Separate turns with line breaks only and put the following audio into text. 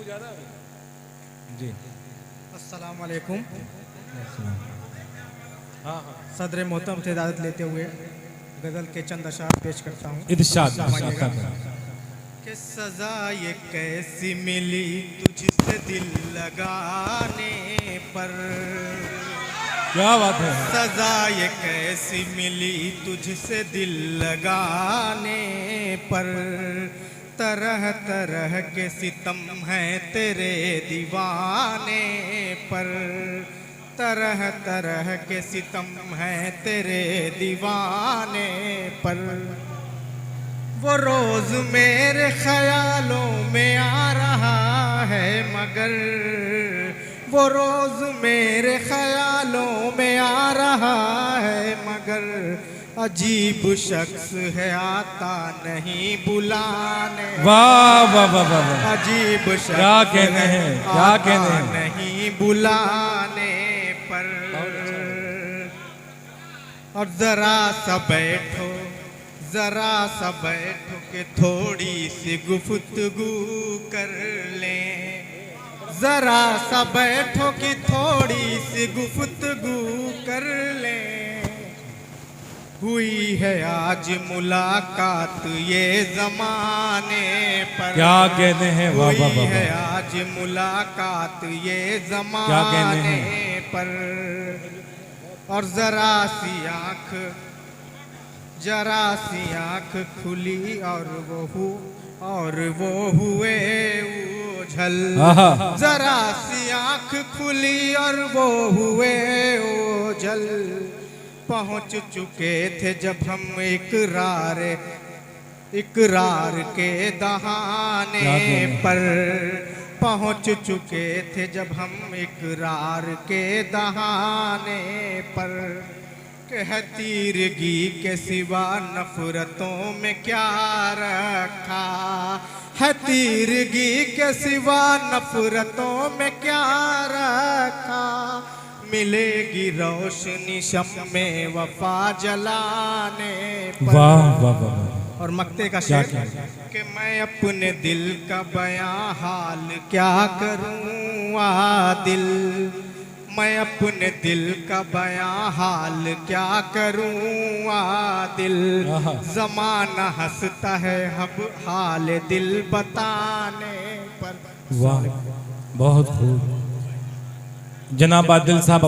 जी।
अस्सलाम वालेकुम। सदर मोहतरम से इजाज़त लेते हुए गज़ल के चंद अशार पेश करता हूँ।
इरशाद
फरमाइएगा कि सज़ा ये कैसी मिली तुझसे दिल लगाने पर,
क्या बात है।
सज़ा ये कैसी मिली तुझसे दिल लगाने पर, तरह तरह के सितम हैं तेरे दीवाने पर, तरह तरह के सितम हैं तेरे दीवाने पर। वो रोज़ मेरे ख्यालों में आ रहा है मगर, वो रोज़ मेरे ख्यालों में आ रहा है मगर, अजीब शख्स है आता नहीं बुलाने।
वाह वाह वाह वाह,
अजीब शख्स
क्या कहने हैं, क्या कहने हैं।
नहीं बुलाने पर। और जरा सा बैठो, जरा सा बैठो के थोड़ी सी गुफ्तगू कर लें, जरा सा बैठो कि थोड़ी सी गुफ्तगू कर लें। हुई है आज मुलाकात ये ज़माने पर,
क्या कहने हैं। वाह वाह
हुई
वाह
है
वाह।
आज मुलाकात ये
क्या कहने
ज़माने
हैं।
पर। और जरा सी आँख, जरा सी आँख खुली और वो हुए ओझल,
आहा।
जरा सी आँख खुली और वो हुए ओझल। पहुँच चुके थे जब हम इकरार के दहाने पर, पहुँच चुके थे जब हम इकरार के दहाने पर। कि है तीरगी के सिवा नफरतों में क्या रखा, है तीरगी के सिवा नफरतों में क्या रखा। मिलेगी रोशनी शम्मे वफा जलाने पर।
वाह वाह वाह।
और मक्ते का
क्या
शेर कि मैं अपने दिल का बयां हाल क्या करूं आ दिल, मैं अपने दिल का बयां हाल क्या करूं आ दिल। ज़माना हंसता है अब हाल दिल बताने पर।
वाह बहुत खूब। जनाब आदिल साहब